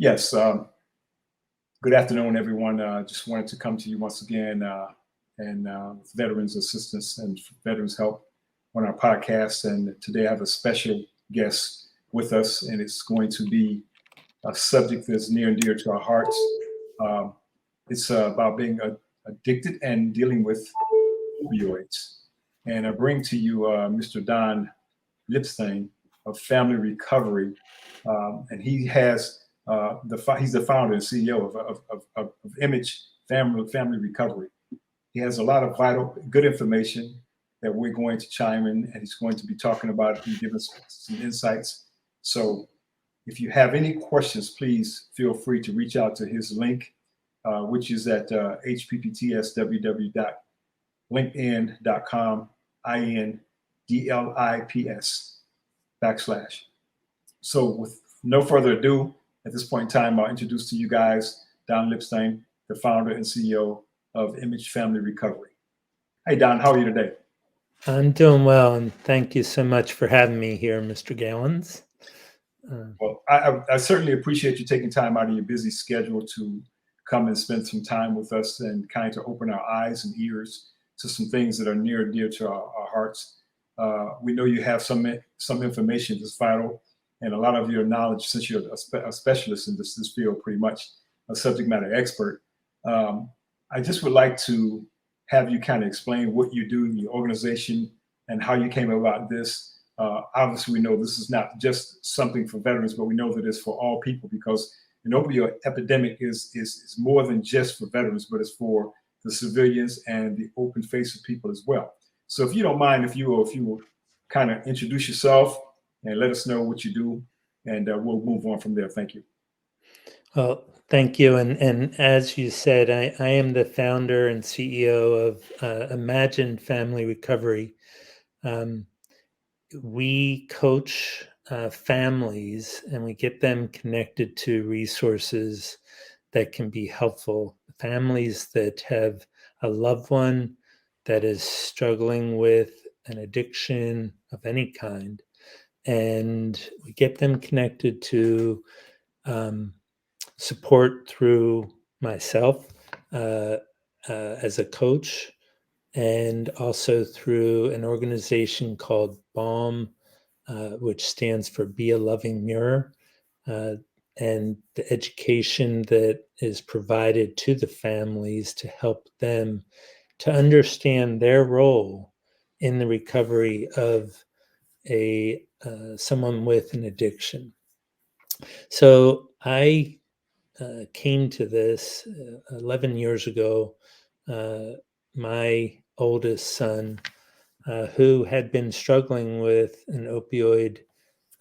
Yes. Good afternoon, everyone. Just wanted to come to you once again and Veterans Assistance and Veterans Help on our podcast. And today I have a special guest with us, and it's going to be a subject that's near and dear to our hearts. Um, it's about being addicted and dealing with opioids. And I bring to you Mr. Don Lipstein of Family Recovery, and he's the founder and CEO of Image Family Recovery. He has a lot of vital, good information that we're going to chime in, and he's going to be talking about and give us some insights. So, if you have any questions, please feel free to reach out to his link, which is at hpptswww.linkedin.com, INDLIPS / So, with no further ado, at this point in time, I'll introduce to you guys Don Lipstein, the founder and CEO of Image Family Recovery. Hey, Don, how are you today? I'm doing well, and thank you so much for having me here, Mr. Gallons. Well, I certainly appreciate you taking time out of your busy schedule to come and spend some time with us and kind of to open our eyes and ears to some things that are near and dear to our hearts. We know you have some information that's vital, and a lot of your knowledge, since you're a specialist in this field, pretty much a subject matter expert. I just would like to have you kind of explain what you do in your organization and how you came about this. Obviously, we know this is not just something for veterans, but we know that it's for all people, because an opioid epidemic is more than just for veterans, but it's for the civilians and the open face of people as well. So if you don't mind, if you will kind of introduce yourself and let us know what you do, and we'll move on from there. Thank you. Well, thank you. And as you said, I am the founder and CEO of Imagine Family Recovery. We coach families, and we get them connected to resources that can be helpful. Families that have a loved one that is struggling with an addiction of any kind, and we get them connected to support through myself as a coach, and also through an organization called BALM, which stands for Be a Loving Mirror, and the education that is provided to the families to help them to understand their role in the recovery of someone with an addiction. So I came to this 11 years ago. My oldest son, who had been struggling with an opioid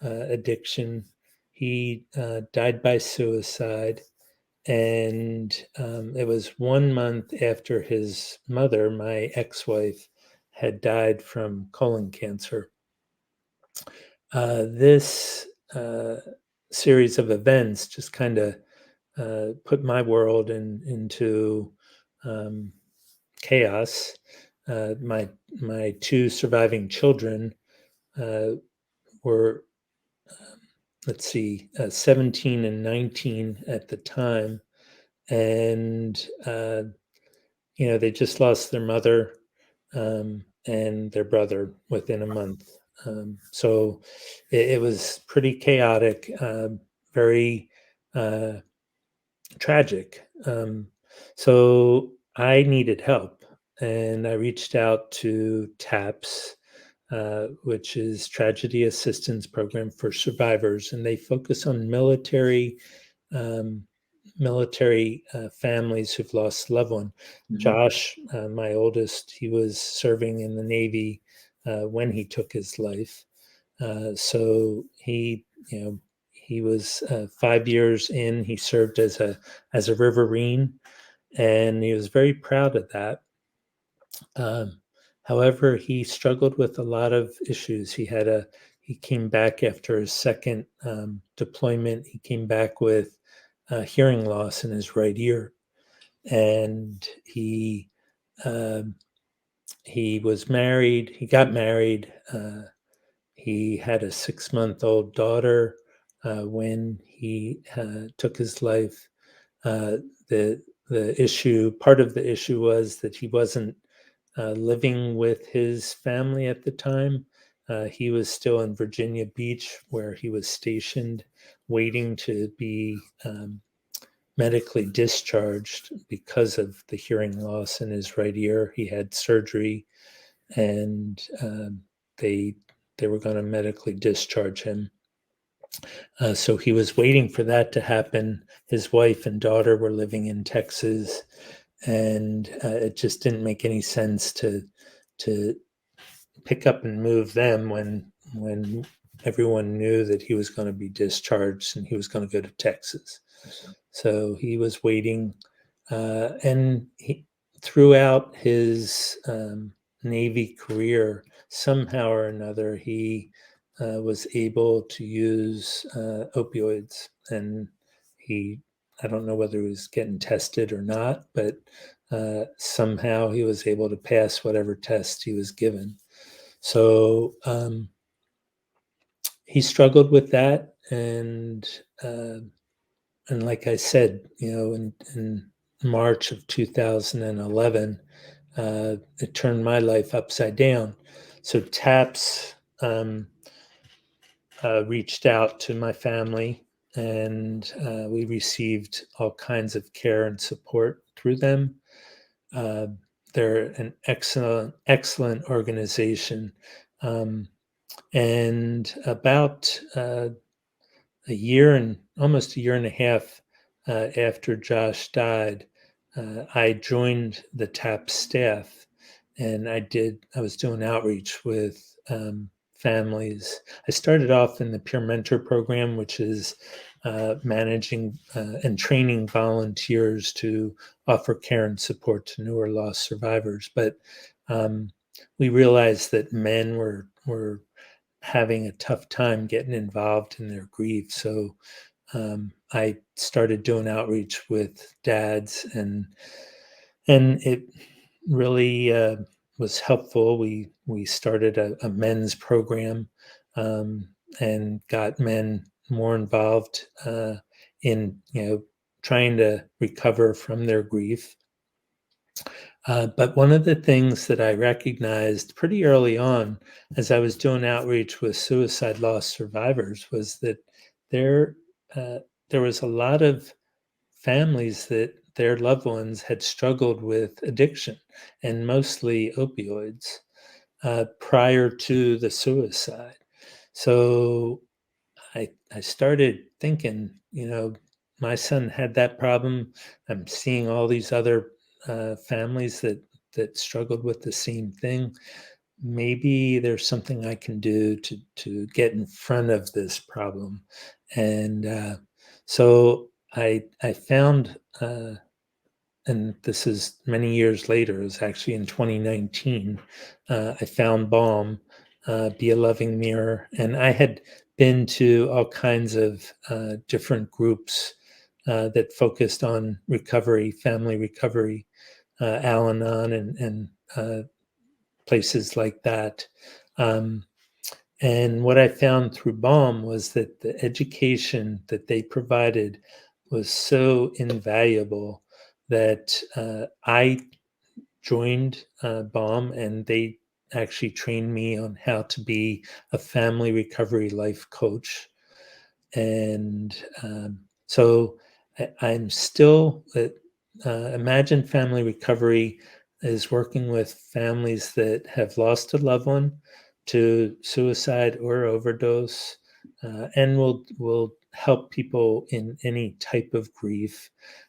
addiction, he died by suicide. And it was 1 month after his mother, my ex-wife, had died from colon cancer. This series of events just kind of put my world into chaos. My two surviving children were, 17 and 19 at the time, and they just lost their mother and their brother within a month. So it was pretty chaotic, very tragic. So I needed help, and I reached out to TAPS, which is Tragedy Assistance Program for Survivors, and they focus on military families who've lost a loved one. Mhm. Josh, my oldest, he was serving in the Navy when he took his life. So he was 5 years in. He served as a Riverine, and he was very proud of that. However, he struggled with a lot of issues. He came back after his second deployment. He came back with hearing loss in his right ear, and he was married. He got married. He had a 6-month-old daughter when he took his life. The issue, part of the issue was that he wasn't living with his family at the time. He was still in Virginia Beach, where he was stationed, waiting to be medically discharged because of the hearing loss in his right ear. He had surgery, and they were going to medically discharge him. So he was waiting for that to happen. His wife and daughter were living in Texas, and it just didn't make any sense to pick up and move them when everyone knew that he was going to be discharged and he was going to go to Texas. So he was waiting, and throughout his Navy career, somehow or another, he was able to use opioids, and I don't know whether he was getting tested or not, but somehow he was able to pass whatever test he was given. So he struggled with that, and like I said, in March of 2011, it turned my life upside down. So TAPS reached out to my family, and we received all kinds of care and support through them. They're an excellent organization. And about almost a year and a half after Josh died, I joined the TAP staff, and I was doing outreach with families. I started off in the peer mentor program, which is managing and training volunteers to offer care and support to new or lost survivors. But we realized that men were having a tough time getting involved in their grief. So I started doing outreach with dads, and it really was helpful. We started a men's program, and got men more involved in trying to recover from their grief. But one of the things that I recognized pretty early on as I was doing outreach with suicide loss survivors was that there was a lot of families that their loved ones had struggled with addiction, and mostly opioids, prior to the suicide. So I started thinking, my son had that problem. I'm seeing all these other families that struggled with the same thing. Maybe there's something I can do to get in front of this problem. And so I found, and this is many years later, it was actually in 2019, I found BALM, Be a Loving Mirror, and I had been to all kinds of different groups that focused on recovery, family recovery, Al-Anon, and places like that. And what I found through BALM was that the education that they provided was so invaluable that I joined BALM, and they actually trained me on how to be a family recovery life coach. And so I'm still Imagine Family Recovery is working with families that have lost a loved one to suicide or overdose, and will help people in any type of grief.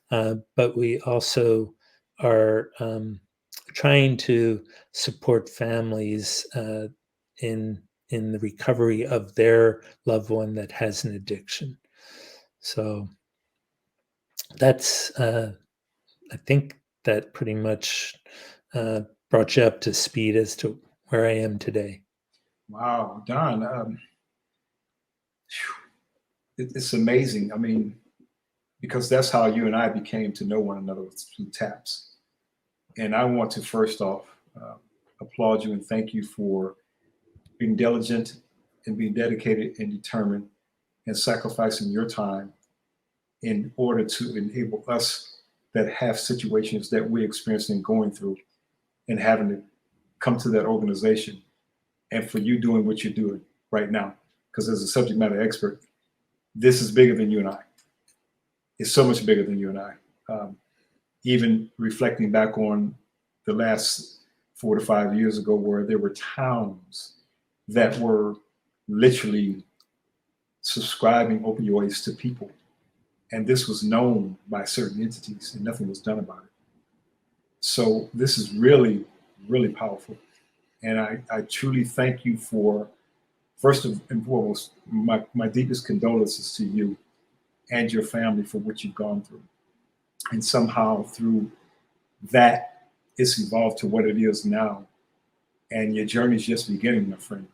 But we also are trying to support families in the recovery of their loved one that has an addiction. So that's, I think that pretty much brought you up to speed as to where I am today. Wow, Don, it's amazing. I mean, because that's how you and I became to know one another through TAPS. And I want to first off applaud you and thank you for being diligent and being dedicated and determined and sacrificing your time in order to enable us that have situations that we're experiencing going through and having to come to that organization, and for you doing what you're doing right now. Because as a subject matter expert, this is bigger than you and I. It's so much bigger than you and I. Even reflecting back on the last 4 to 5 years ago, where there were towns that were literally subscribing opioids to people. And this was known by certain entities and nothing was done about it. So this is really, really powerful. And I truly thank you for, first and foremost, my deepest condolences to you and your family for what you've gone through. And somehow through that, it's evolved to what it is now. And your journey is just beginning, my friend,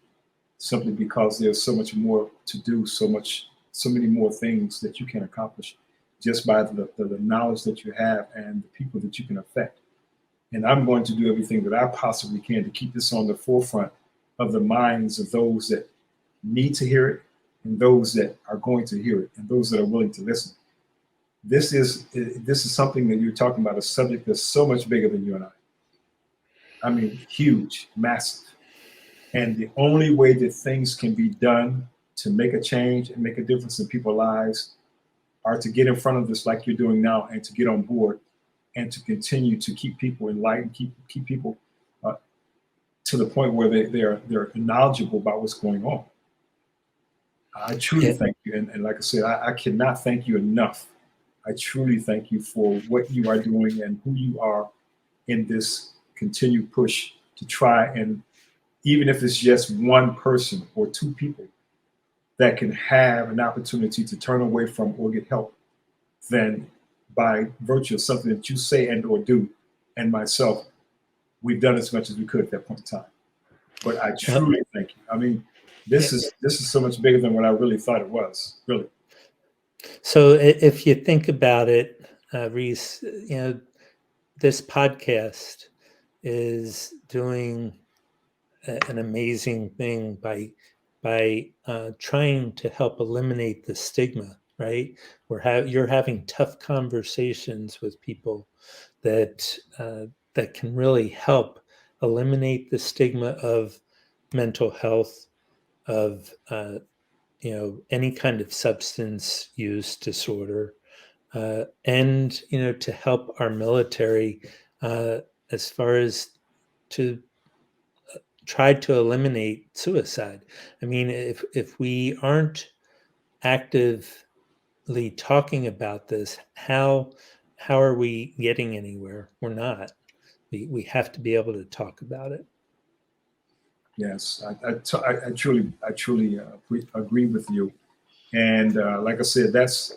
simply because there's so much more to do, so many more things that you can accomplish just by the knowledge that you have and the people that you can affect. And I'm going to do everything that I possibly can to keep this on the forefront of the minds of those that need to hear it and those that are going to hear it and those that are willing to listen. This is something that you're talking about, a subject that's so much bigger than you and I. I mean, huge, massive. And the only way that things can be done to make a change and make a difference in people's lives are to get in front of this like you're doing now and to get on board and to continue to keep people enlightened, keep people to the point where they're knowledgeable about what's going on. I truly thank you. And like I said, I cannot thank you enough. I truly thank you for what you are doing and who you are in this continued push to try, and even if it's just one person or two people that can have an opportunity to turn away from or get help, then by virtue of something that you say and or do, and myself, we've done as much as we could at that point in time. But I truly thank you. I mean, this is so much bigger than what I really thought it was, really. So if you think about it, Reese, this podcast is doing an amazing thing by trying to help eliminate the stigma, right? You're having tough conversations with people that can really help eliminate the stigma of mental health, of any kind of substance use disorder, and to help our military as far as to try to eliminate suicide. I mean, if we aren't actively talking about this, how are we getting anywhere? We're not. We have to be able to talk about it. Yes, I truly agree with you. And like I said, that's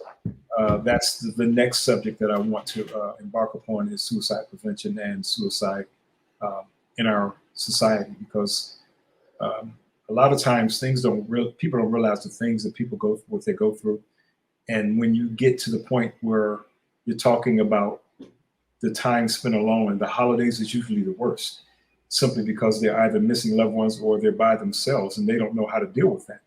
the next subject that I want to embark upon is suicide prevention and suicide in our society, because a lot of times people don't realize the things that what they go through. And when you get to the point where you're talking about the time spent alone, and the holidays is usually the worst, simply because they're either missing loved ones or they're by themselves and they don't know how to deal with that.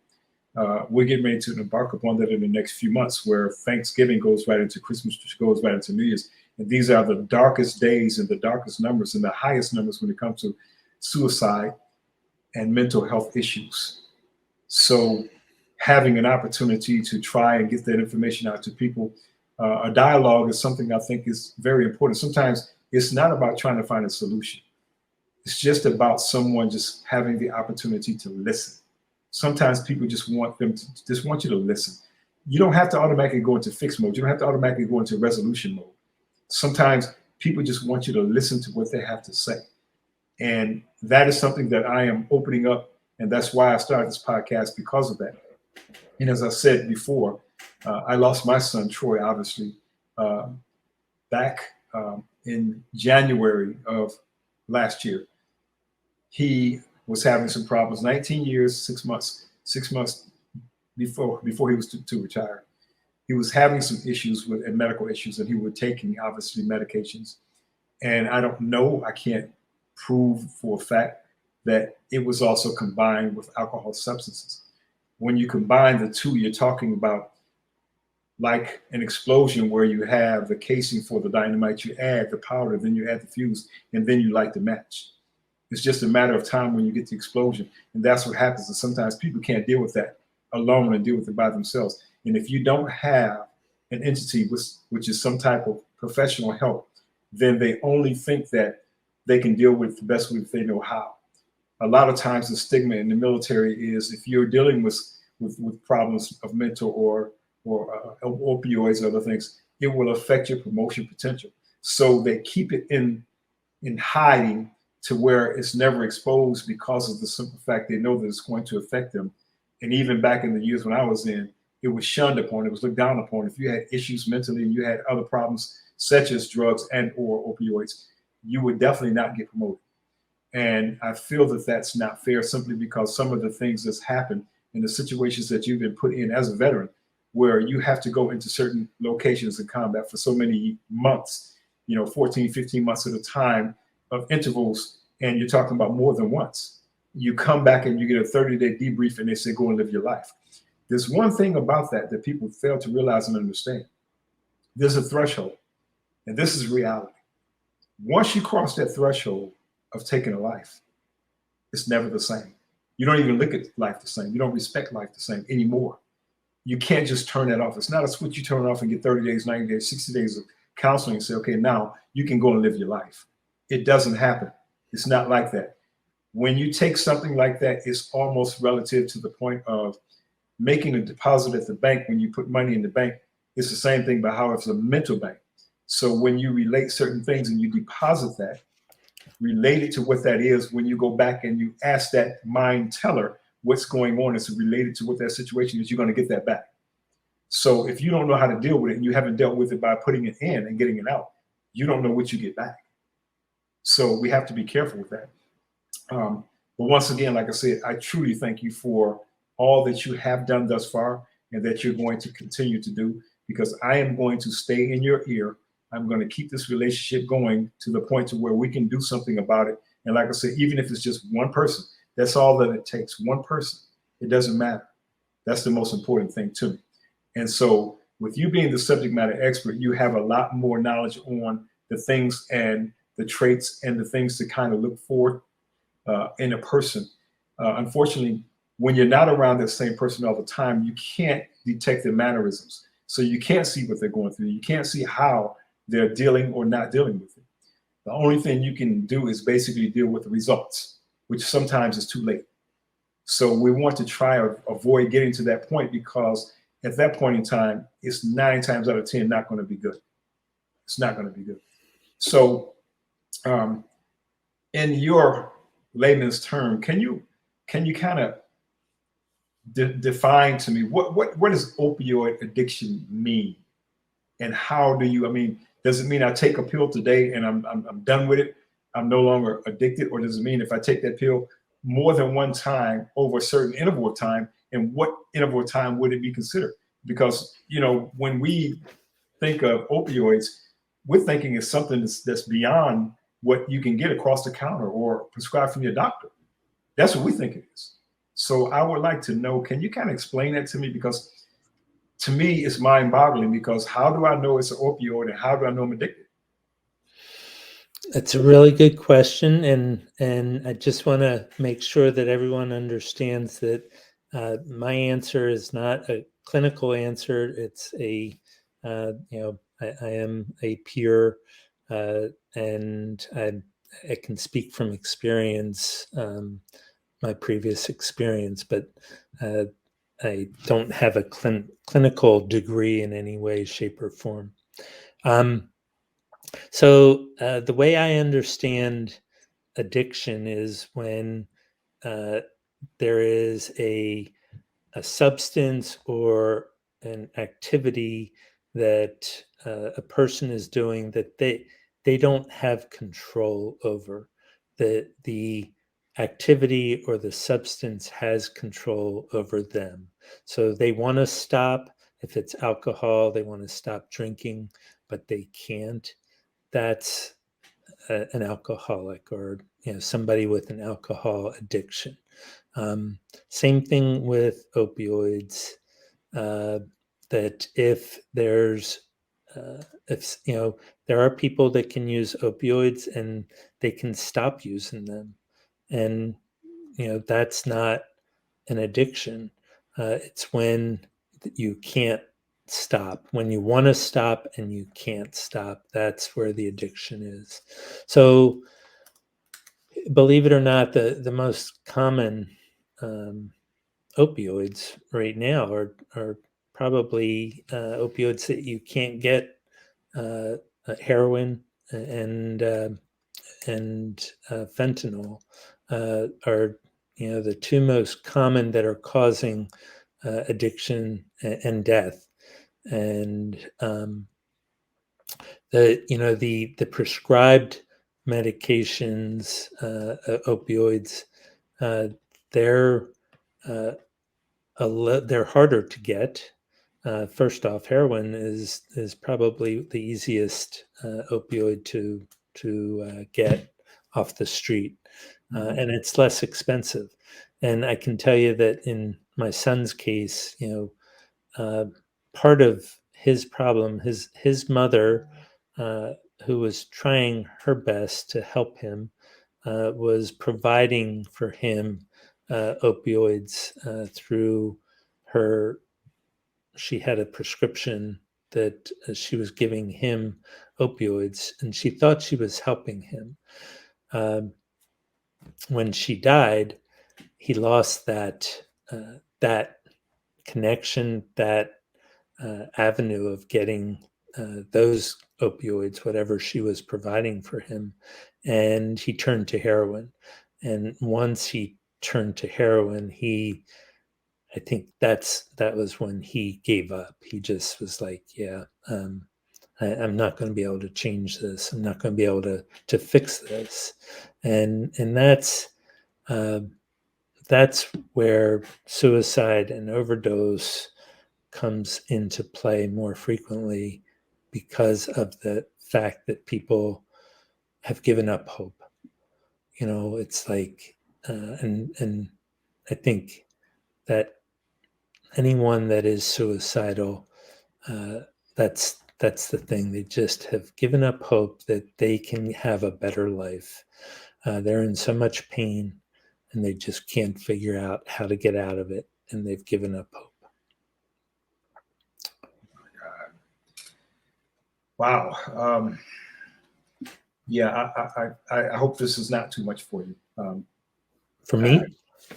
We're getting ready to embark upon that in the next few months, where Thanksgiving goes right into Christmas, which goes right into New Year's. And these are the darkest days and the darkest numbers and the highest numbers when it comes to suicide and mental health issues. So having an opportunity to try and get that information out to people, a dialogue is something I think is very important. Sometimes it's not about trying to find a solution. It's just about someone just having the opportunity to listen. Sometimes people just want you to listen. You don't have to automatically go into fix mode. You don't have to automatically go into resolution mode. Sometimes people just want you to listen to what they have to say. And that is something that I am opening up. And that's why I started this podcast, because of that. And as I said before, I lost my son, Troy, obviously, back in January of last year. He was having some problems, 19 years, 6 months before he was to retire. He was having some issues with medical issues, and he was taking, obviously, medications. And I don't know, I can't prove for a fact that it was also combined with alcohol substances. When you combine the two, you're talking about like an explosion where you have the casing for the dynamite, you add the powder, then you add the fuse, and then you light the match. It's just a matter of time when you get the explosion. And that's what happens. And sometimes people can't deal with that alone and deal with it by themselves. And if you don't have an entity which is some type of professional help, then they only think that they can deal with it the best way if they know how. A lot of times the stigma in the military is if you're dealing with problems of mental or opioids or other things, it will affect your promotion potential. So they keep it in hiding to where it's never exposed because of the simple fact they know that it's going to affect them. And even back in the years when I was in, it was shunned upon, it was looked down upon. If you had issues mentally and you had other problems such as drugs and or opioids, you would definitely not get promoted. And I feel that that's not fair simply because some of the things that's happened in the situations that you've been put in as a veteran, where you have to go into certain locations in combat for so many months, 14, 15 months at a time of intervals, and you're talking about more than once. You come back and you get a 30-day debrief and they say, go and live your life. There's one thing about that people fail to realize and understand. There's a threshold, and this is reality. Once you cross that threshold of taking a life, it's never the same. You don't even look at life the same. You don't respect life the same anymore. You can't just turn that off. It's not a switch you turn off and get 30 days, 90 days, 60 days of counseling and say, okay, now you can go and live your life. It doesn't happen. It's not like that. When you take something like that, it's almost relative to the point of making a deposit at the bank. When you put money in the bank, it's the same thing, but how it's a mental bank. So when you relate certain things and you deposit that, related to what that is, when you go back and you ask that mind teller what's going on, it's related to what that situation is, you're going to get that back. So if you don't know how to deal with it and you haven't dealt with it by putting it in and getting it out, you don't know what you get back. So we have to be careful with that. But once again, like I said, I truly thank you for all that you have done thus far and that you're going to continue to do, because I am going to stay in your ear. I'm going to keep this relationship going to the point to where we can do something about it. And like I said, even if it's just one person, that's all that it takes. One person. It doesn't matter. That's the most important thing to me. And so with you being the subject matter expert, you have a lot more knowledge on the things and the traits and the things to kind of look for in a person. Unfortunately, when you're not around that same person all the time, you can't detect their mannerisms. So you can't see what they're going through. You can't see how they're dealing or not dealing with it. The only thing you can do is basically deal with the results, which sometimes is too late. So we want to try to avoid getting to that point, because at that point in time, it's 9 times out of 10 not going to be good. It's not going to be good. So in your layman's term, can you kind of define to me what does opioid addiction mean, and how do you? I mean, does it mean I take a pill today and I'm done with it? I'm no longer addicted, or does it mean if I take that pill more than one time over a certain interval of time, and what interval of time would it be considered? Because when we think of opioids, we're thinking it's something that's beyond what you can get across the counter or prescribed from your doctor. That's what we think it is. So I would like to know, can you kind of explain that to me? Because to me, it's mind-boggling, because how do I know it's an opioid and how do I know I'm addicted? That's a really good question, and I just want to make sure that everyone understands that my answer is not a clinical answer. It's I am a peer, and I can speak from experience, my previous experience, but I don't have a clinical degree in any way, shape, or form. So the way I understand addiction is when there is a substance or an activity that a person is doing that they don't have control over. The activity or the substance has control over them. So they want to stop. If it's alcohol, they want to stop drinking, but they can't. That's an alcoholic, or somebody with an alcohol addiction. Same thing with opioids. that if there's if there are people that can use opioids and they can stop using them, and that's not an addiction. It's when you can't stop, when you want to stop and you can't stop. That's where the addiction is. So believe it or not, the most common opioids right now are probably opioids that you can't get, heroin and fentanyl are the two most common that are causing addiction and death. And the prescribed medications, opioids, they're uh, they're harder to get. First off, heroin is probably the easiest opioid to get off the street, and it's less expensive. And I can tell you that in my son's case, uh, part of his problem, his mother, who was trying her best to help him, was providing for him opioids through her. She had a prescription that she was giving him opioids, and she thought she was helping him. When she died, he lost that connection, that avenue of getting those opioids, whatever she was providing for him, and he turned to heroin. And once he turned to heroin, I think that was when he gave up. He just was like, yeah, I'm not going to be able to change this. I'm not going to be able to fix this. And uh, that's where suicide and overdose comes into play more frequently, because of the fact that people have given up hope. It's like, and I think that anyone that is suicidal, uh, that's the thing. They just have given up hope that they can have a better life. They're in so much pain, and they just can't figure out how to get out of it, and they've given up hope. Wow. Yeah, I hope this is not too much for you. For me,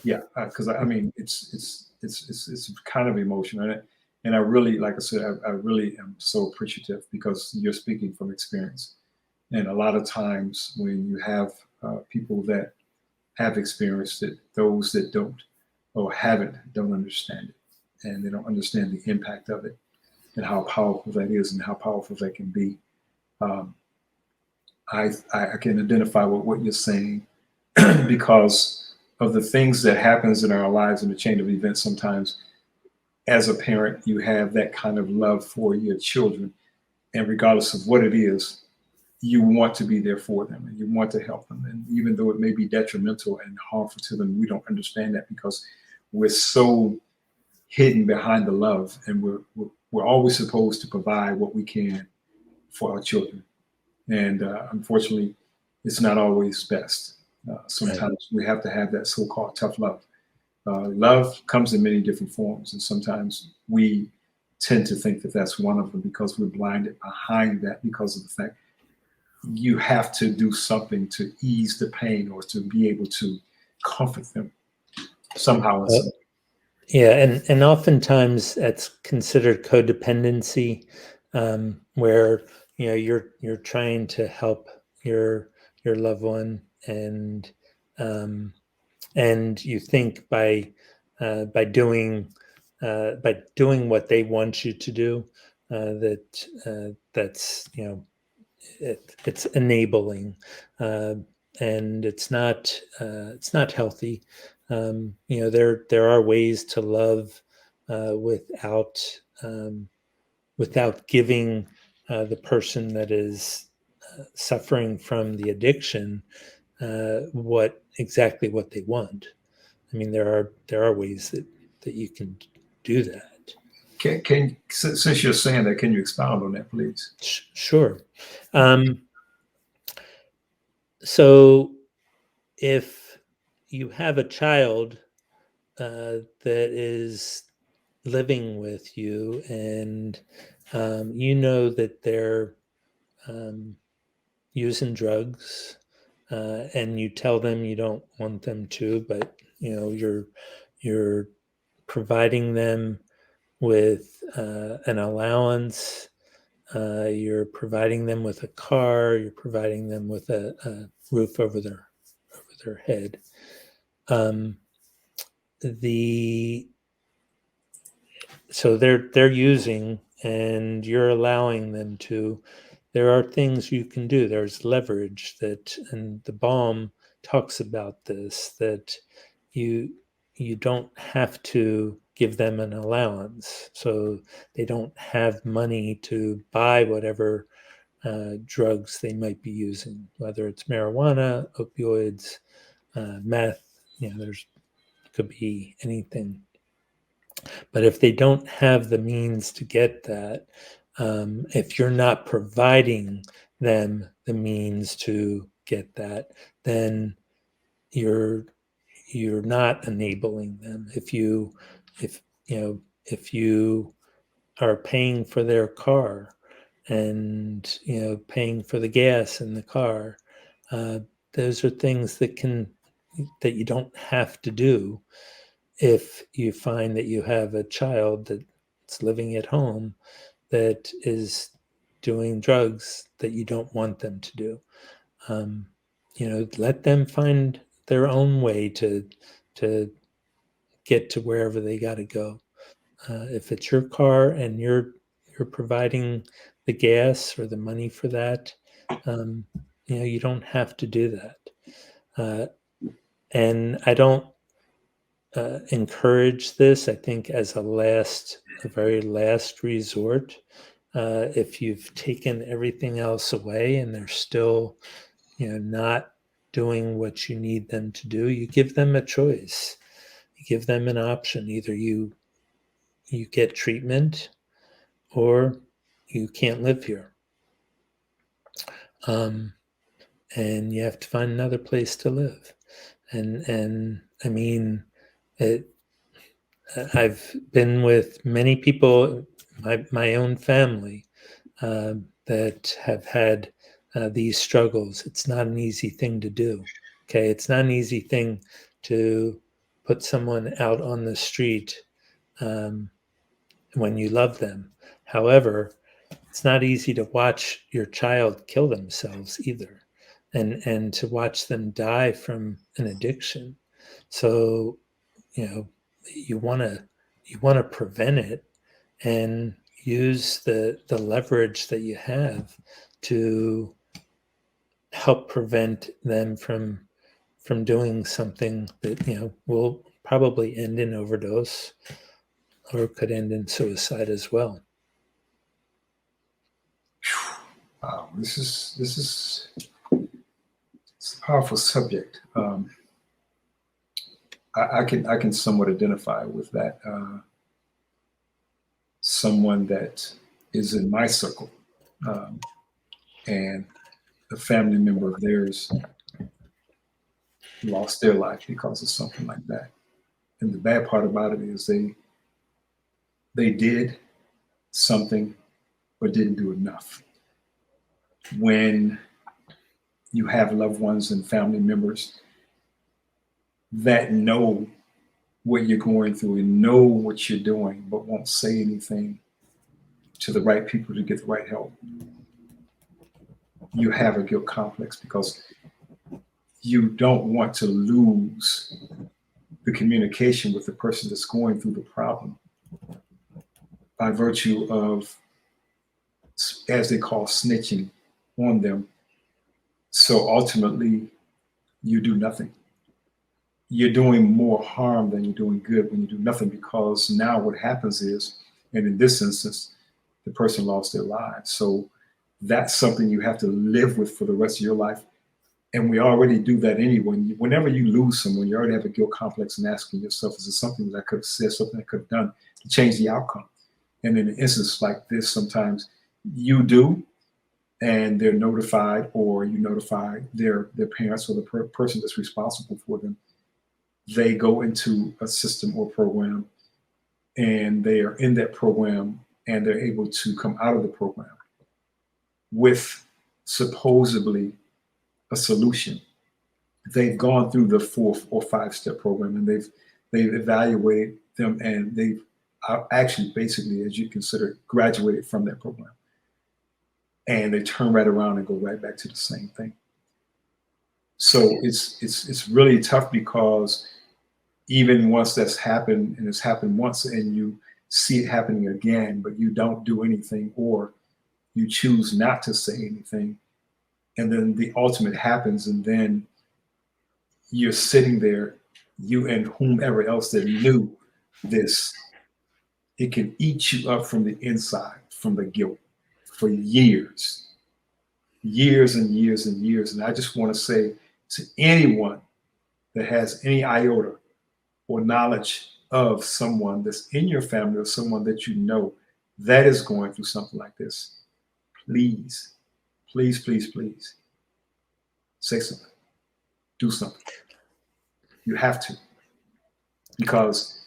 yeah, because I mean it's kind of emotional, and I really, like I said, I really am so appreciative because you're speaking from experience. And a lot of times when you have people that have experienced it, those that don't or haven't don't understand it, and they don't understand the impact of it and how powerful that is and how powerful that can be. Um, I can identify with what you're saying because of the things that happens in our lives in the chain of events. Sometimes as a parent, you have that kind of love for your children, and regardless of what it is, you want to be there for them and you want to help them. And even though it may be detrimental and harmful to them, we don't understand that because we're so hidden behind the love, and we're always supposed to provide what we can for our children. And unfortunately, it's not always best. Sometimes we have to have that so-called tough love. Love comes in many different forms, and sometimes we tend to think that that's one of them because we're blinded behind that because of the fact you have to do something to ease the pain or to be able to comfort them somehow. Yeah, and oftentimes that's considered codependency, where you're trying to help your loved one, um, and you think by doing what they want you to do, that's it's enabling, uh, and it's not healthy. There are ways to love without without giving the person that is suffering from the addiction what they want. I mean, there are ways that you can do that. Since you're saying that, can you expound on that, please? Sure. So if you have a child that is living with you, and you know that they're using drugs, and you tell them you don't want them to, but you're providing them with an allowance, you're providing them with a car, you're providing them with a roof over their head. So they're using, and you're allowing them to. There are things you can do. There's leverage that, and the balm talks about this, that you don't have to give them an allowance, so they don't have money to buy whatever drugs they might be using, whether it's marijuana, opioids, meth. There's could be anything. But if they don't have the means to get that, if you're not providing them the means to get that, then you're not enabling them. If you are paying for their car, and paying for the gas in the car, those are things that you don't have to do if you find that you have a child that's living at home that is doing drugs that you don't want them to do. Let them find their own way to get to wherever they got to go. If it's your car and you're providing the gas or the money for that, you don't have to do that. And I don't encourage this. I think as a very last resort, if you've taken everything else away and they're still, not doing what you need them to do, you give them a choice. You give them an option. Either you get treatment, or you can't live here. And you have to find another place to live. And I mean, I've been with many people, my own family, that have had these struggles. It's not an easy thing to do. Okay, it's not an easy thing to put someone out on the street when you love them. However, it's not easy to watch your child kill themselves either, and to watch them die from an addiction. So you want to prevent it, and use the leverage that you have to help prevent them from doing something that will probably end in overdose, or could end in suicide as well. Wow, this is it's a powerful subject. I can somewhat identify with that. Someone that is in my circle, and a family member of theirs lost their life because of something like that. And the bad part about it is they did something but didn't do enough. When you have loved ones and family members that know what you're going through and know what you're doing, but won't say anything to the right people to get the right help, you have a guilt complex, because you don't want to lose the communication with the person that's going through the problem by virtue of, as they call, snitching on them. So ultimately, you do nothing. You're doing more harm than you're doing good when you do nothing, because now what happens is, and in this instance, the person lost their lives. So that's something you have to live with for the rest of your life. And we already do that anyway. Whenever you lose someone, you already have a guilt complex and asking yourself, is it something that I could have said, something I could have done to change the outcome? And in an instance like this, sometimes you do, and they're notified, or you notify their parents or the person that's responsible for them. They go into a system or program, and they are in that program, and they're able to come out of the program with supposedly a solution. They've gone through the 4 or 5 step program, and they've evaluated them, and they've actually basically, as you consider, graduated from that program, and they turn right around and go right back to the same thing. So it's really tough, because even once that's happened, and it's happened once, and you see it happening again, but you don't do anything, or you choose not to say anything, and then the ultimate happens, and then you're sitting there, you and whomever else that knew this, it can eat you up from the inside, from the guilt, for years, years and years and years. And I just want to say to anyone that has any iota or knowledge of someone that's in your family, or someone that you know that is going through something like this, please, please, please, please say something, do something. You have to, because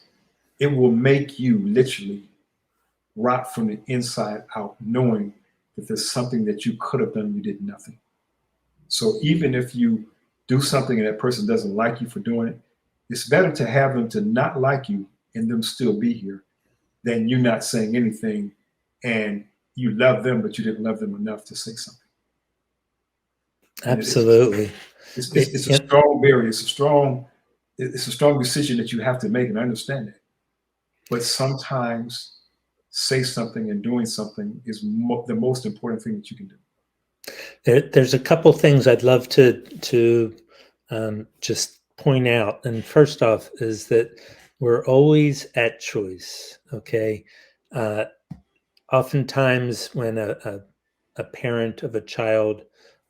it will make you literally rot from the inside out, knowing that there's something that you could have done, you did nothing. So even if you do something and that person doesn't like you for doing it, it's better to have them to not like you and them still be here, than you not saying anything and you love them, but you didn't love them enough to say something. Absolutely. It's a strong barrier. It's a strong decision that you have to make, and I understand that. But sometimes say something and doing something is the most important thing that you can do. There's a couple things I'd love to just point out. And first off is that we're always at choice. Okay. Oftentimes when a parent of a child,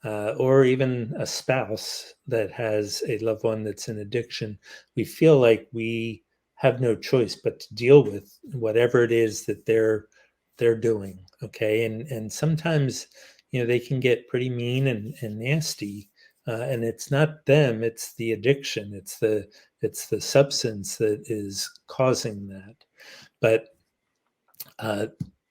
or even a spouse that has a loved one that's in addiction, we feel like we have no choice but to deal with whatever it is that they're doing. Okay. And sometimes, they can get pretty mean and nasty. And it's not them, it's the addiction, it's the substance that is causing that. But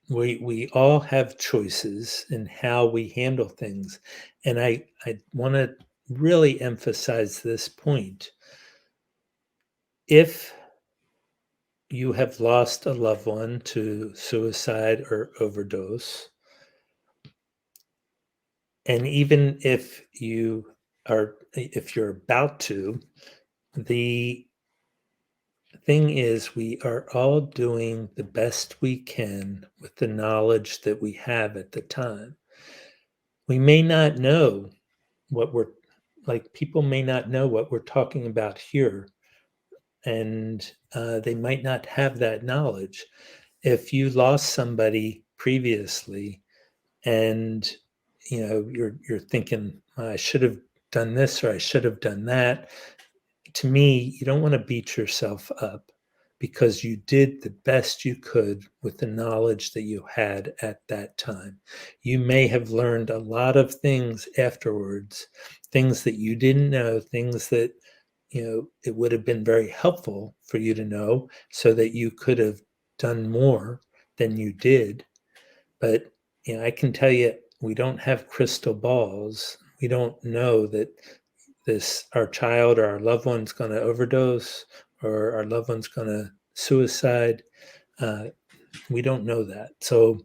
we all have choices in how we handle things. And I want to really emphasize this point. If you have lost a loved one to suicide or overdose, and even if you're about to, the thing is, we are all doing the best we can with the knowledge that we have at the time. We may not know what we're like, people may not know what we're talking about here, and they might not have that knowledge. If you lost somebody previously, and you're thinking, I should have done this or I should have done that, to me, you don't want to beat yourself up, because you did the best you could with the knowledge that you had at that time. You may have learned a lot of things afterwards, things that you didn't know, things that, it would have been very helpful for you to know, so that you could have done more than you did. But, I can tell you, we don't have crystal balls. We don't know that our child or our loved one's going to overdose, or our loved one's going to suicide. We don't know that. So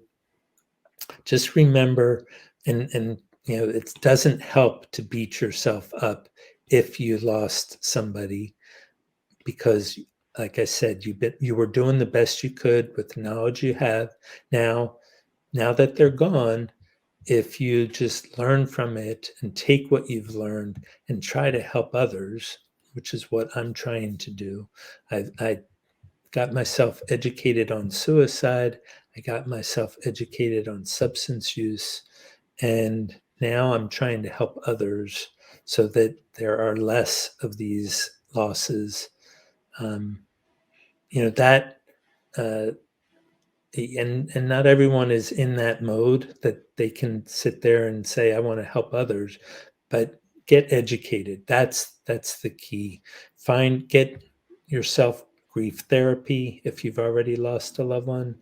just remember, and it doesn't help to beat yourself up if you lost somebody, because, like I said, you were doing the best you could with the knowledge you have. Now that they're gone, if you just learn from it and take what you've learned and try to help others, which is what I'm trying to do. I got myself educated on suicide. I got myself educated on substance use. And now I'm trying to help others so that there are less of these losses. That uh, and not everyone is in that mode that they can sit there and say, I want to help others, but get educated. That's the key. Get yourself grief therapy if you've already lost a loved one,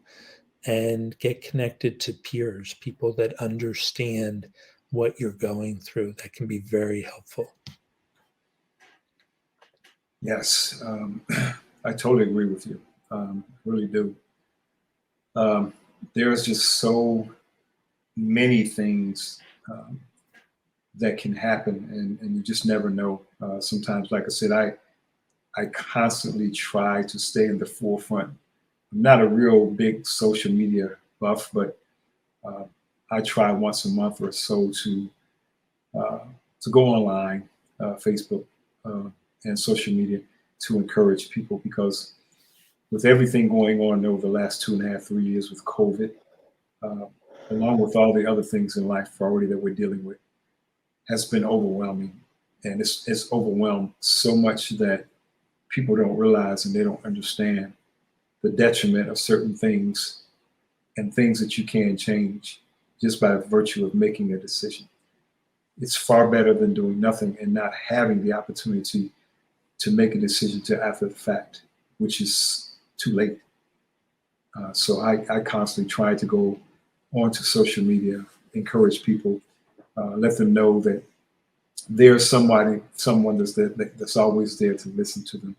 and get connected to peers, people that understand what you're going through. That can be very helpful. Yes, I totally agree with you. Really do. There's just so many things that can happen, and you just never know. Sometimes, like I said, I constantly try to stay in the forefront. I'm not a real big social media buff, but I try once a month or so to go online, Facebook, and social media to encourage people, because with everything going on over the last 2.5, 3 years with COVID, uh, along with all the other things in life already that we're dealing with, has been overwhelming. And it's overwhelmed so much that people don't realize and they don't understand the detriment of certain things and things that you can change just by virtue of making a decision. It's far better than doing nothing and not having the opportunity to make a decision to after the fact, which is too late. So I constantly try to go onto social media, encourage people, let them know that there's someone that's always there to listen to them.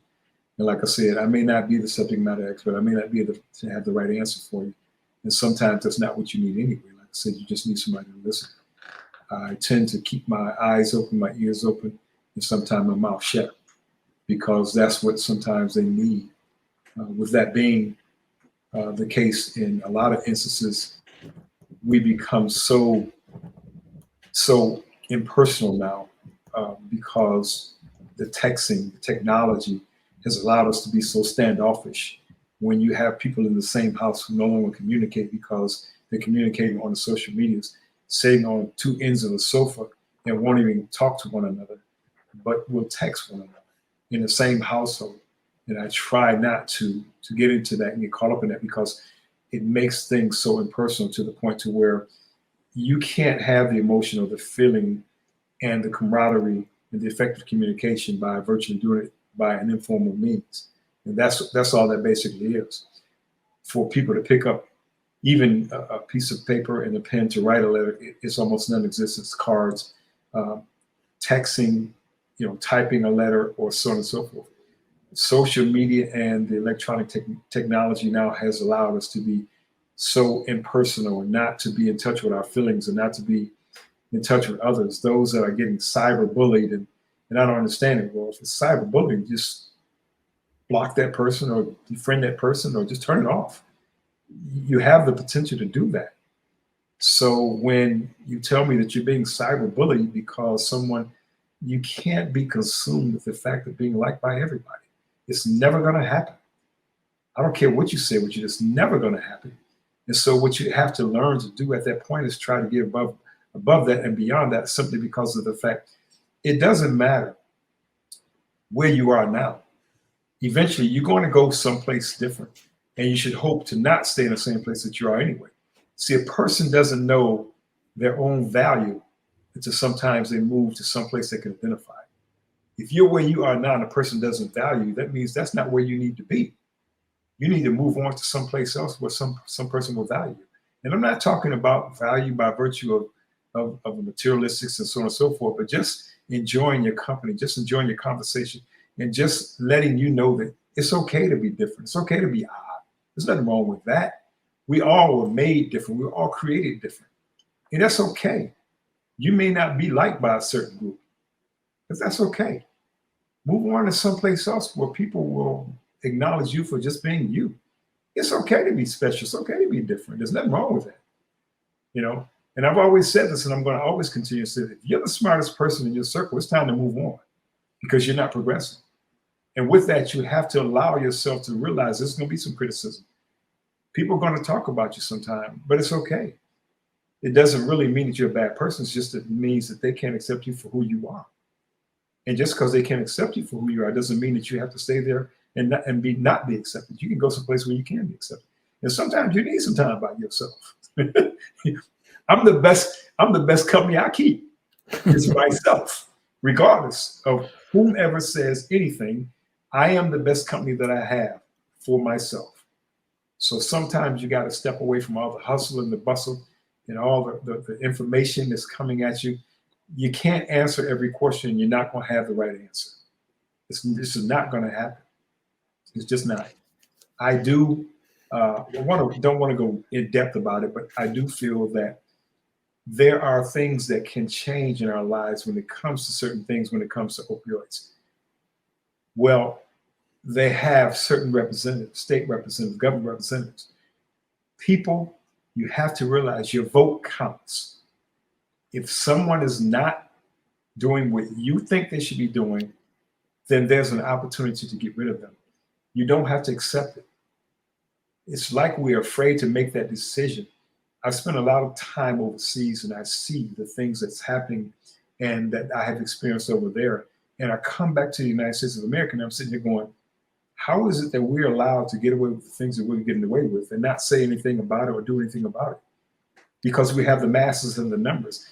And like I said, I may not be the subject matter expert. I may not be able to have the right answer for you. And sometimes that's not what you need anyway. Like I said, you just need somebody to listen. I tend to keep my eyes open, my ears open, and sometimes my mouth shut, because that's what sometimes they need. With that being the case in a lot of instances, we become so impersonal now, because the texting, the technology has allowed us to be so standoffish. When you have people in the same house who no longer communicate because they're communicating on the social medias, sitting on two ends of a sofa and won't even talk to one another, but will text one another in the same household. And I try not to get into that and get caught up in that, because it makes things so impersonal to the point to where you can't have the emotion or the feeling and the camaraderie and the effective communication by virtually doing it by an informal means. And that's all that basically is. For people to pick up even a piece of paper and a pen to write a letter, it's almost non-existent. Cards, texting, typing a letter, or so on and so forth. Social media and the electronic technology now has allowed us to be so impersonal and not to be in touch with our feelings and not to be in touch with others. Those that are getting cyberbullied, and I don't understand it. Well, if it's cyberbullying, just block that person or defriend that person or just turn it off. You have the potential to do that. So when you tell me that you're being cyberbullied because someone, you can't be consumed with the fact of being liked by everybody. It's never going to happen. I don't care what you say, which is never going to happen. And so what you have to learn to do at that point is try to get above that and beyond that, simply because of the fact it doesn't matter where you are now. Eventually, you're going to go someplace different, and you should hope to not stay in the same place that you are anyway. See, a person doesn't know their own value until sometimes they move to someplace they can identify. If you're where you are now and a person doesn't value you, that means that's not where you need to be. You need to move on to someplace else where some person will value you. And I'm not talking about value by virtue of materialistics and so on and so forth, but just enjoying your company, just enjoying your conversation, and just letting you know that it's okay to be different. It's okay to be odd. There's nothing wrong with that. We all were made different. We were all created different. And that's okay. You may not be liked by a certain group, but that's okay. Move on to someplace else where people will acknowledge you for just being you. It's okay to be special. It's okay to be different. There's nothing wrong with that. And I've always said this, and I'm going to always continue to say that if you're the smartest person in your circle, it's time to move on, because you're not progressing. And with that, you have to allow yourself to realize there's going to be some criticism. People are going to talk about you sometime, but it's okay. It doesn't really mean that you're a bad person. It's just, it means that they can't accept you for who you are. And just because they can't accept you for who you are doesn't mean that you have to stay there and not be accepted. You can go someplace where you can be accepted. And sometimes you need some time by yourself. I'm the best company I keep. It's myself, regardless of whomever says anything. I am the best company that I have for myself. So sometimes you got to step away from all the hustle and the bustle and all the information that's coming at you. You can't answer every question. You're not going to have the right answer. This is not going to happen. It's just not. I do don't want to go in depth about it, but I do feel that there are things that can change in our lives when it comes to certain things, when it comes to opioids. Well, they have certain representatives, state representatives, government representatives. People, you have to realize your vote counts. If someone is not doing what you think they should be doing, then there's an opportunity to get rid of them. You don't have to accept it. It's like we're afraid to make that decision. I've spent a lot of time overseas and I see the things that's happening and that I have experienced over there. And I come back to the United States of America and I'm sitting there going, how is it that we're allowed to get away with the things that we're getting away with and not say anything about it or do anything about it? Because we have the masses and the numbers.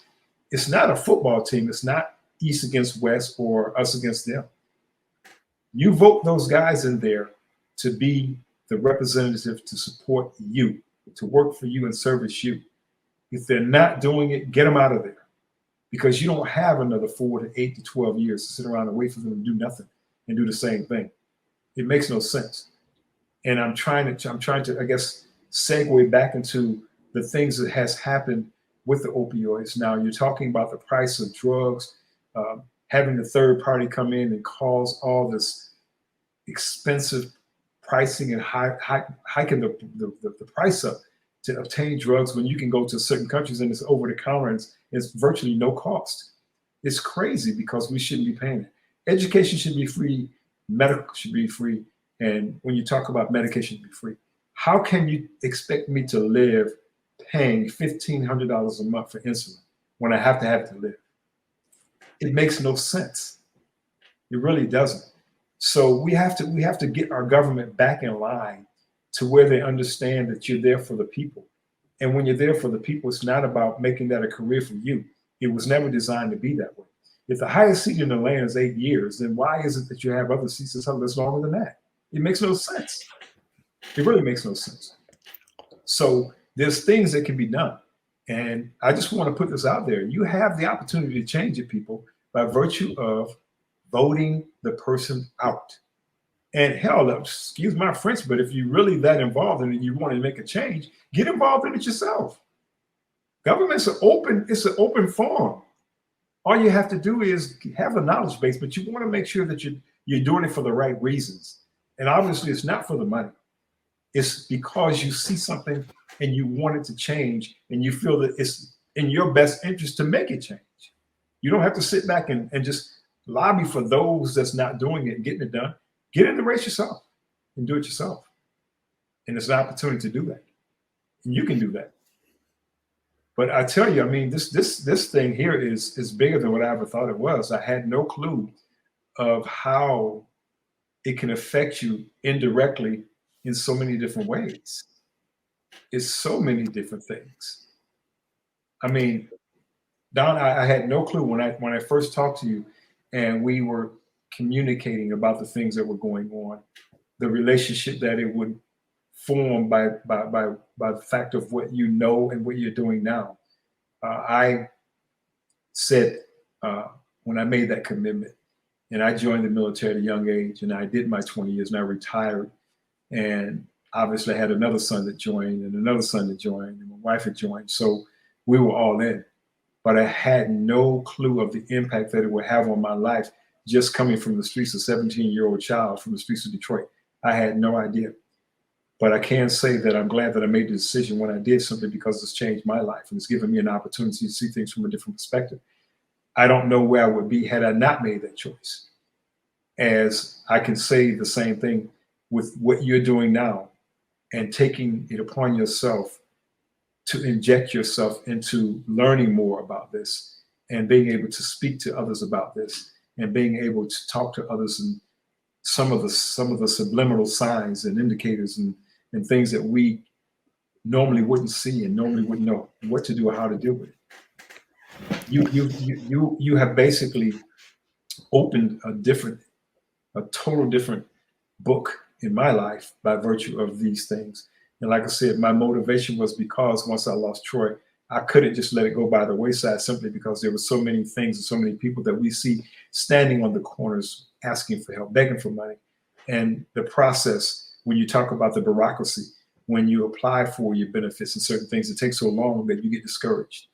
It's not a football team. It's not East against West or us against them. You vote those guys in there to be the representative to support you, to work for you and service you. If they're not doing it, get them out of there, because you don't have another 4 to 8 to 12 years to sit around and wait for them to do nothing and do the same thing. It makes no sense. And I'm trying to, I guess, segue back into the things that has happened with the opioids. Now you're talking about the price of drugs, having the third party come in and cause all this expensive pricing and hiking the price up to obtain drugs when you can go to certain countries and it's over the counter and it's virtually no cost. It's crazy because we shouldn't be paying it. Education should be free, medical should be free, and when you talk about medication to be free, how can you expect me to live paying $1,500 a month for insulin when I have to live? It makes no sense. It really doesn't. So we have to get our government back in line to where they understand that you're there for the people. And when you're there for the people, it's not about making that a career for you. It was never designed to be that way. If the highest seat in the land is 8 years, then why is it that you have other seats that's longer than that? It makes no sense. It really makes no sense. So there's things that can be done. And I just want to put this out there. You have the opportunity to change it, people, by virtue of voting the person out. And hell, excuse my French, but if you're really that involved in it, you want to make a change, get involved in it yourself. Government's it's an open forum. All you have to do is have a knowledge base, but you want to make sure that you're doing it for the right reasons. And obviously it's not for the money. It's because you see something and you want it to change and you feel that it's in your best interest to make it change. You don't have to sit back and just lobby for those that's not doing it and getting it done. Get in the race yourself and do it yourself. And it's an opportunity to do that. And you can do that. But I tell you, I mean, this thing here is bigger than what I ever thought it was. I had no clue of how it can affect you indirectly in so many different ways. It's so many different things. I mean, Don, I had no clue when I first talked to you and we were communicating about the things that were going on, the relationship that it would form by the fact of what you know and what you're doing now. I said when I made that commitment and I joined the military at a young age and I did my 20 years and I retired, and obviously I had another son that joined and another son that joined and my wife had joined. So we were all in, but I had no clue of the impact that it would have on my life just coming from the streets, a 17-year-old child from the streets of Detroit. I had no idea. But I can say that I'm glad that I made the decision when I did, simply because it's changed my life and it's given me an opportunity to see things from a different perspective. I don't know where I would be had I not made that choice. As I can say the same thing with what you're doing now and taking it upon yourself to inject yourself into learning more about this and being able to speak to others about this and being able to talk to others, and some of the subliminal signs and indicators and things that we normally wouldn't see and normally wouldn't know what to do or how to deal with it. You have basically opened a total different book in my life by virtue of these things. And like I said, my motivation was because once I lost Troy, I couldn't just let it go by the wayside simply because there were so many things and so many people that we see standing on the corners asking for help, begging for money. And the process, when you talk about the bureaucracy, when you apply for your benefits and certain things, it takes so long that you get discouraged.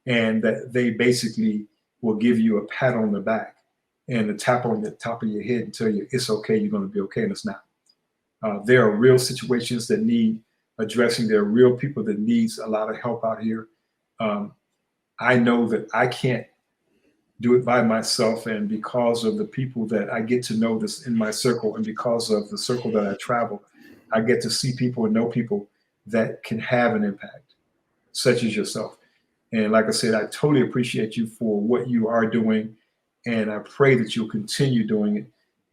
And that they basically will give you a pat on the back and a tap on the top of your head and tell you it's okay, you're going to be okay, and it's not. There are real situations that need addressing. There are real people that needs a lot of help out here. I know that I can't do it by myself, and because of the people that I get to know this in my circle, and because of the circle that I travel, I get to see people and know people that can have an impact, such as yourself. And like I said, I totally appreciate you for what you are doing, and I pray that you'll continue doing it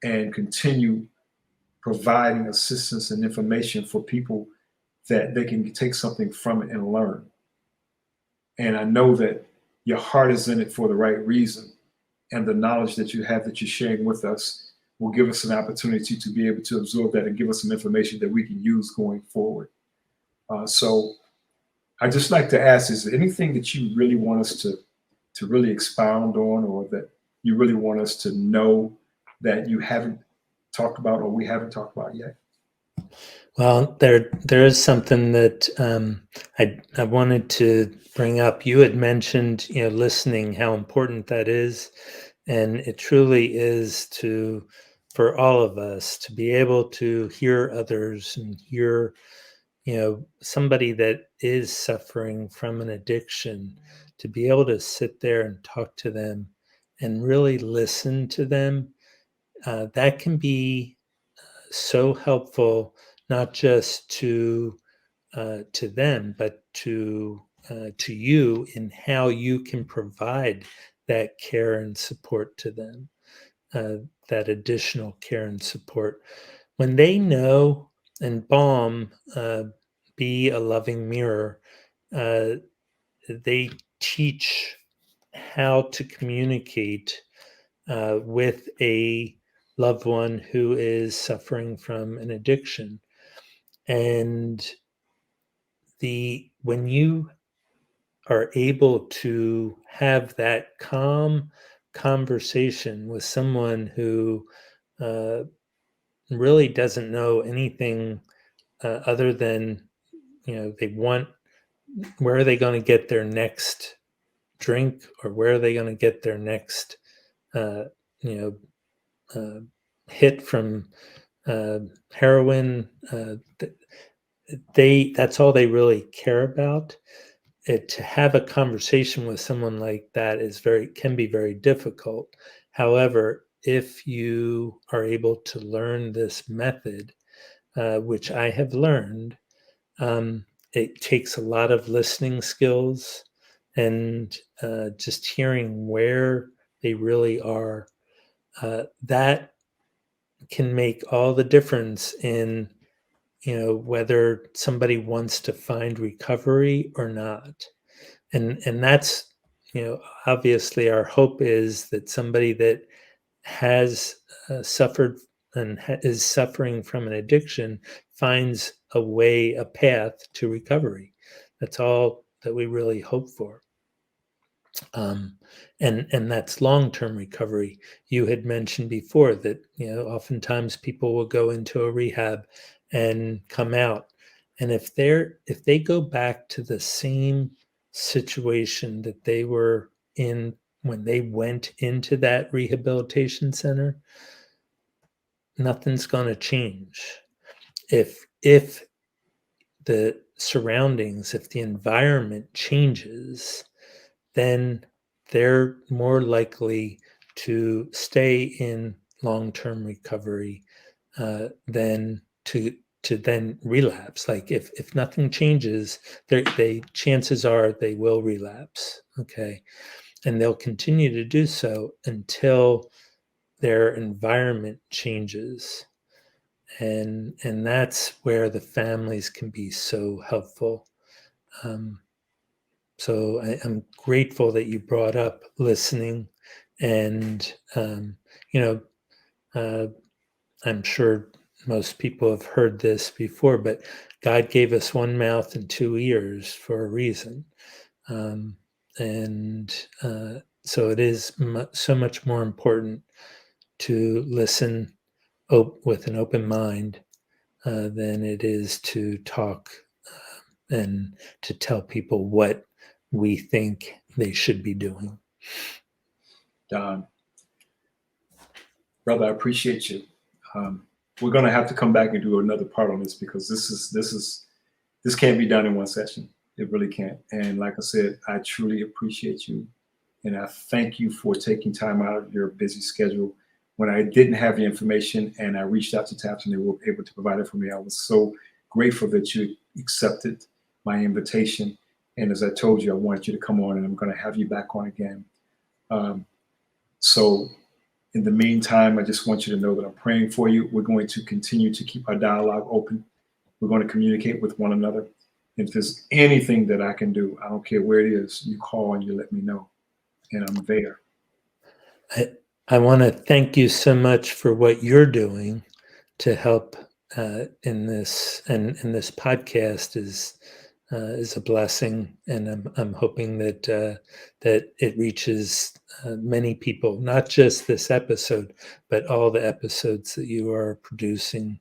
and continue providing assistance and information for people that they can take something from it and learn. And I know that your heart is in it for the right reason. And the knowledge that you have that you're sharing with us will give us an opportunity to be able to absorb that and give us some information that we can use going forward. So I just like to ask, is there anything that you really want us to really expound on, or that you really want us to know that you haven't talked about or we haven't talked about yet? Well, there is something that I wanted to bring up. You had mentioned, listening, how important that is, and it truly is for all of us to be able to hear others and hear, somebody that is suffering from an addiction, to be able to sit there and talk to them and really listen to them. That can be so helpful, not just to them, but to you, in how you can provide that care and support to them, that additional care and support. When they know, and balm, be a loving mirror, uh, they teach how to communicate with a loved one who is suffering from an addiction. And when you are able to have that calm conversation with someone who uh, really doesn't know anything other than, they want, where are they going to get their next drink, or where are they going to get their next uh, you know hit from uh, heroin. That's all they really care about. To have a conversation with someone like that can be very difficult. However, if you are able to learn this method, which I have learned, it takes a lot of listening skills and just hearing where they really are. That can make all the difference in, whether somebody wants to find recovery or not. And that's, obviously our hope is that somebody that has suffered and is suffering from an addiction finds a path to recovery. That's all that we really hope for. And that's long-term recovery. You had mentioned before that, oftentimes people will go into a rehab and come out, and if they go back to the same situation that they were in when they went into that rehabilitation center, nothing's going to change. If the surroundings, if the environment changes, then they're more likely to stay in long-term recovery than to then relapse. Like if nothing changes, they chances are they will relapse. Okay, and they'll continue to do so until their environment changes, and that's where the families can be so helpful. So I'm grateful that you brought up listening, and I'm sure most people have heard this before, but God gave us one mouth and two ears for a reason. And so it is so much more important to listen with an open mind than it is to talk and to tell people what we think they should be doing. Don, brother, I appreciate you. We're going to have to come back and do another part on this, because this can't be done in one session. It really can't. And like I said, I truly appreciate you. And I thank you for taking time out of your busy schedule. When I didn't have the information and I reached out to TAPS and they were able to provide it for me, I was so grateful that you accepted my invitation. And as I told you, I wanted you to come on, and I'm going to have you back on again. So in the meantime, I just want you to know that I'm praying for you. We're going to continue to keep our dialogue open. We're going to communicate with one another. If there's anything that I can do, I don't care where it is, you call and you let me know, and I'm there. I want to thank you so much for what you're doing to help in this, and this podcast is a blessing, and I'm hoping that that it reaches many people, not just this episode, but all the episodes that you are producing.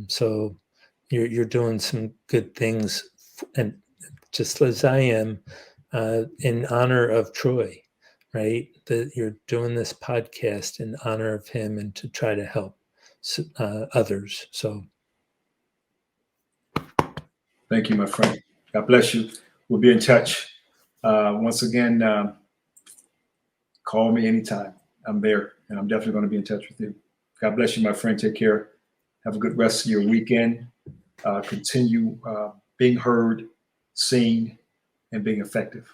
So you're doing some good things, and just as I am, in honor of Troy, right? That you're doing this podcast in honor of him and to try to help others. So thank you, my friend. God bless you. We'll be in touch. Once again, call me anytime. I'm there, and I'm definitely going to be in touch with you. God bless you, my friend. Take care. Have a good rest of your weekend. Continue being heard, seen, and being effective.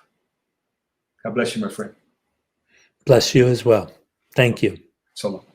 God bless you, my friend. Bless you as well. Thank you. So long.